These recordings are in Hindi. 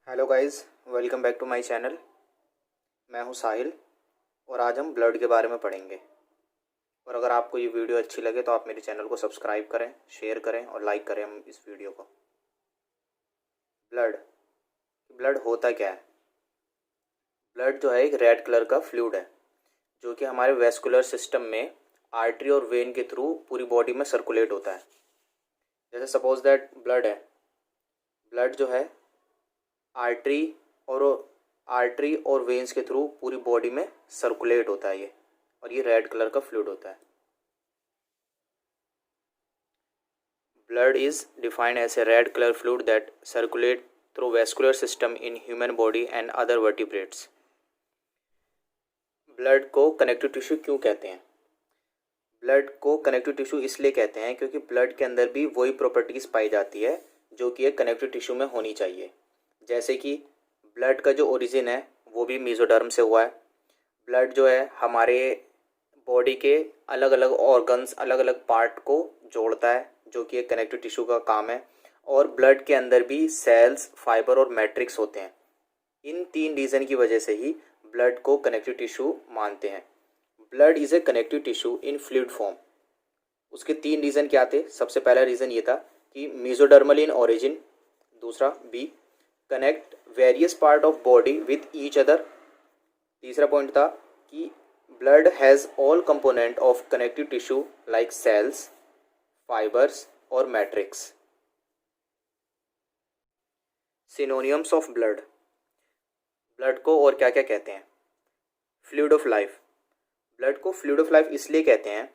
Hello guys, welcome back to my channel. मैं हूं साहिल और आज हम ब्लड के बारे में पढ़ेंगे। और अगर आपको ये वीडियो अच्छी लगे तो आप मेरे चैनल को सब्सक्राइब करें, शेयर करें और लाइक करें हम इस वीडियो को। ब्लड ब्लड होता क्या है? ब्लड जो है एक रेड कलर का फ्लूइड है जो कि हमारे वेस्कुलर सिस्टम में आर्टरी और वेन के थ्रू पूरी बॉडी में सर्कुलेट होता है। जैसे सपोज दैट ब्लड है, ब्लड जो है आर्टरी और वेन्स के थ्रू पूरी बॉडी में सर्कुलेट होता है और ये रेड कलर का फ्लूइड होता है। Blood is defined as a red colour fluid that circulate through vascular system in human body and other vertebrates. Blood को कनेक्टिव टिश्यू क्यों कहते हैं? ब्लड को कनेक्टिव टिश्यू इसलिए कहते हैं क्योंकि ब्लड के अंदर भी वही प्रॉपर्टीज पाई जाती है जो कि एक कनेक्टिव टिश्यू में होनी चाहिए। जैसे कि ब्लड का जो ओरिजिन है वो भी मेसोडर्म से हुआ है। ब्लड जो है हमारे बॉडी के अलग अलग ऑर्गन्स, अलग अलग पार्ट को जोड़ता है जो कि एक कनेक्टिव टिश्यू का काम है। और ब्लड के अंदर भी सेल्स, फाइबर और मैट्रिक्स होते हैं। इन तीन रीज़न की वजह से ही ब्लड को कनेक्टिव टिश्यू मानते हैं। Blood is a connective tissue in fluid form. उसके तीन रीज़न क्या थे? सबसे पहला रीज़न ये था कि मेसोडर्मल इन ओरिजिन। दूसरा B, connect various part of body with each other. तीसरा पॉइंट था कि blood has all component of connective tissue like cells, fibres और matrix. Synonyms of blood. Blood को और क्या क्या कहते हैं? Fluid of life. ब्लड को फ्लूइड ऑफ लाइफ इसलिए कहते हैं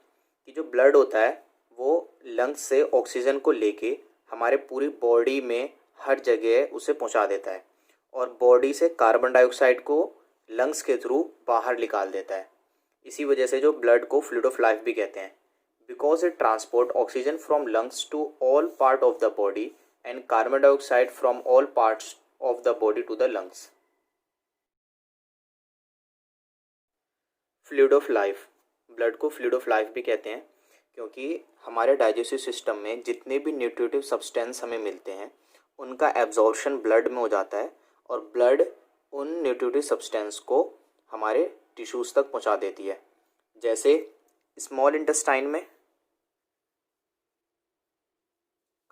कि जो ब्लड होता है वो लंग्स से ऑक्सीजन को लेके हमारे पूरी बॉडी में हर जगह उसे पहुंचा देता है और बॉडी से कार्बन डाइऑक्साइड को लंग्स के थ्रू बाहर निकाल देता है। इसी वजह से जो ब्लड को फ्लूइड ऑफ लाइफ भी कहते हैं, because it transport oxygen from lungs to all part of the body and carbon dioxide from all parts of the body to the lungs. Fluid of life. Blood को फ्लूइड ऑफ लाइफ भी कहते हैं क्योंकि हमारे डाइजेस्टिव सिस्टम में जितने भी न्यूट्रिटिव सब्सटेंस हमें मिलते हैं उनका एब्जॉर्प्शन ब्लड में हो जाता है और ब्लड उन न्यूट्रिटिव सब्सटेंस को हमारे टिश्यूज़ तक पहुंचा देती है। जैसे स्मॉल इंटेस्टाइन में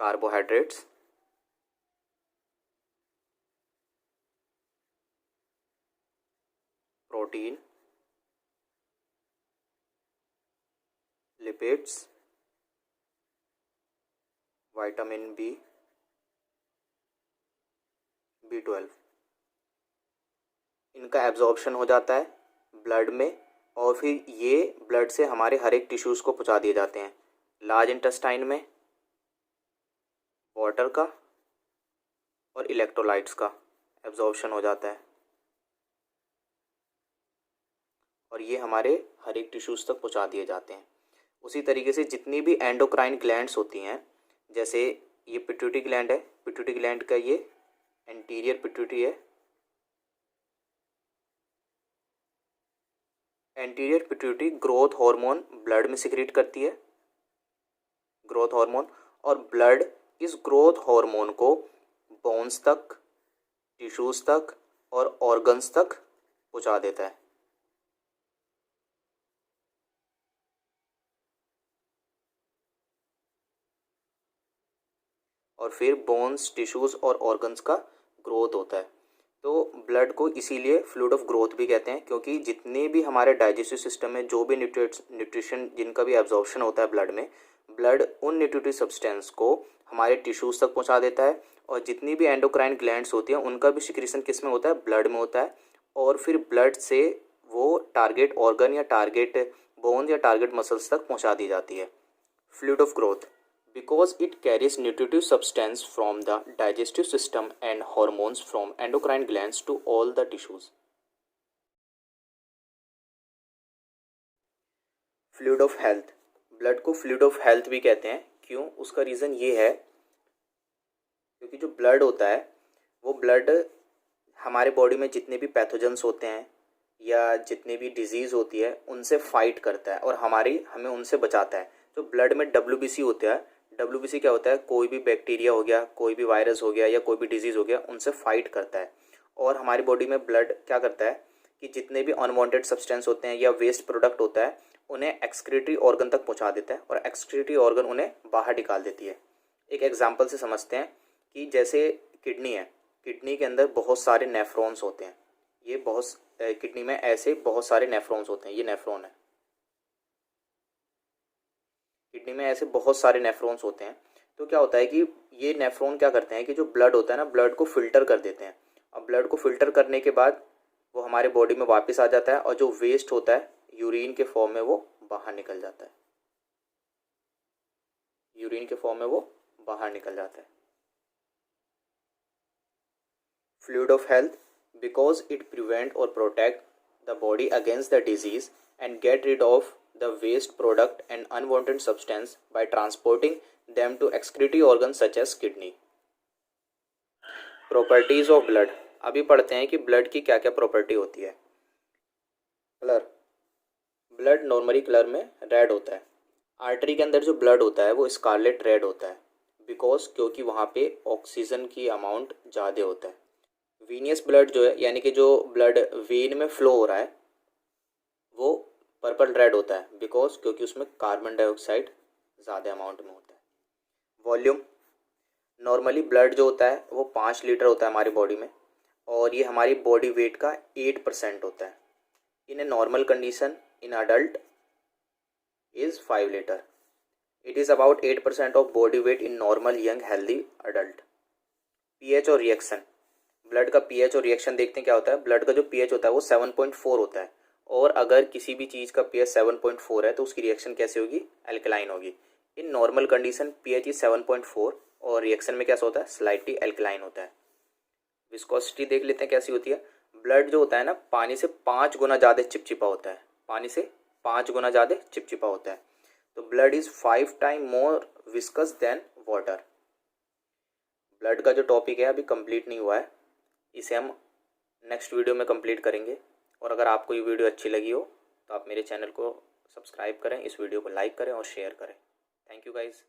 carbohydrates, protein, lipids, vitamin B, B12, इनका एब्जॉर्प्शन हो जाता है ब्लड में और फिर ये ब्लड से हमारे हर एक टिश्यूज़ को पहुंचा दिए जाते हैं। लार्ज इंटेस्टाइन में वाटर का और इलेक्ट्रोलाइट्स का एब्जॉर्प्शन हो जाता है और ये हमारे हर एक टिश्यूज़ तक पहुंचा दिए जाते हैं। उसी तरीके से जितनी भी एंडोक्राइन ग्लैंड्स होती हैं, जैसे ये पिट्यूटरी ग्लैंड है, पिट्यूटरी ग्लैंड का ये एंटीरियर पिट्यूटरी है। Anterior pituitary growth hormone blood में सिक्रीट करती है, ग्रोथ हार्मोन, और ब्लड इस ग्रोथ हार्मोन को बोन्स तक, टिश्यूज़ तक और ऑर्गन्स तक पहुंचा देता है। और फिर बोन्स, टिश्यूज़ और ऑर्गन्स का ग्रोथ होता है। तो ब्लड को इसीलिए फ्लूइड ऑफ ग्रोथ भी कहते हैं क्योंकि जितने भी हमारे डाइजेस्टिव सिस्टम में जो भी न्यूट्रिशन जिनका भी एब्जॉर्प्शन होता है ब्लड में, ब्लड उन न्यूट्रिटिव सब्सटेंस को हमारे टिश्यूज़ तक पहुंचा देता है। और जितनी भी एंडोक्राइन ग्लैंड्स होती हैं उनका भी सिक्रीशन किस में होता है? ब्लड में होता है। और फिर ब्लड से वो टारगेट ऑर्गन या टारगेट बोन या टारगेट मसल्स तक पहुँचा दी जाती है। Fluid of growth because it carries nutritive substance from the digestive system and hormones from endocrine glands to all the tissues. Fluid of health. Blood को फ्लूइड ऑफ हेल्थ भी कहते हैं। क्यों? उसका रीज़न ये है क्योंकि जो ब्लड होता है वो ब्लड हमारे बॉडी में जितने भी पैथोजेंस होते हैं या जितनी भी डिजीज़ होती है उनसे फाइट करता है और हमें उनसे बचाता है। जो ब्लड में WBC होता है, WBC क्या होता है, कोई भी बैक्टीरिया हो गया, कोई भी वायरस हो गया या कोई भी डिजीज़ हो गया, उनसे फाइट करता है। और हमारी बॉडी में ब्लड क्या करता है कि जितने भी अनवांटेड सब्सटेंस होते हैं या वेस्ट प्रोडक्ट होता है उन्हें एक्सक्रीटरी ऑर्गन तक पहुंचा देता है और एक्सक्रीटरी ऑर्गन उन्हें बाहर निकाल देती है। एक एग्जांपल से समझते हैं कि जैसे किडनी है, किडनी के अंदर बहुत सारे नेफ्रॉन्स होते हैं। ये किडनी में ऐसे बहुत सारे नेफ्रॉन्स होते हैं, ये नेफ्रॉन है। किडनी में ऐसे बहुत सारे नेफ्रॉन्स होते हैं। तो क्या होता है कि ये नेफ्रॉन क्या करते हैं कि जो ब्लड होता है ना, ब्लड को फिल्टर कर देते हैं। अब ब्लड को फिल्टर करने के बाद वो हमारे बॉडी में वापस आ जाता है और जो वेस्ट होता है यूरिन के फॉर्म में वो बाहर निकल जाता है। यूरिन के फॉर्म में वो बाहर निकल जाता है। Fluid of health, because it prevent और protect the body against the disease and get rid of the waste product and unwanted substance by transporting them to excretory organs such as kidney. Properties of blood. अभी पढ़ते हैं कि ब्लड की क्या क्या प्रॉपर्टी होती है। कलर, ब्लड नॉर्मली कलर में रेड होता है। आर्टरी के अंदर जो ब्लड होता है वो स्कारलेट रेड होता है, बिकॉज क्योंकि वहाँ पे ऑक्सीजन की अमाउंट ज़्यादा होता है। वीनियस ब्लड जो है, यानी कि जो ब्लड वेन में फ्लो हो रहा है, वो पर्पल रेड होता है, बिकॉज क्योंकि उसमें कार्बन डाइऑक्साइड ज़्यादा अमाउंट में होता है। वॉल्यूम, नॉर्मली ब्लड जो होता है वो 5 लीटर होता है हमारी बॉडी में, और ये हमारी बॉडी वेट का 8% होता है। In a normal condition in adult is 5 litre. It is about 8% of body weight in normal young healthy adult. PH और रिएक्शन, ब्लड का पीएच और रिएक्शन देखते हैं क्या होता है। ब्लड का जो पीएच होता है वो 7.4 होता है, और अगर किसी भी चीज़ का पीएच 7.4 है तो उसकी रिएक्शन कैसे होगी, एल्कलाइन होगी। In normal condition pH is 7.4 और रिएक्शन में कैसा होता है, स्लाइटली एल्कलाइन होता है। विस्कोसिटी देख लेते हैं कैसी होती है। ब्लड जो होता है ना, पानी से 5 गुना ज़्यादा चिपचिपा होता है। पानी से 5 गुना ज़्यादा चिपचिपा होता है। तो blood is 5 time more viscous than water. Blood का जो टॉपिक है अभी कंप्लीट नहीं हुआ है, इसे हम नेक्स्ट वीडियो में कंप्लीट करेंगे। और अगर आपको ये वीडियो अच्छी लगी हो तो आप मेरे चैनल को सब्सक्राइब करें, इस वीडियो को लाइक करें और शेयर करें। Thank you guys.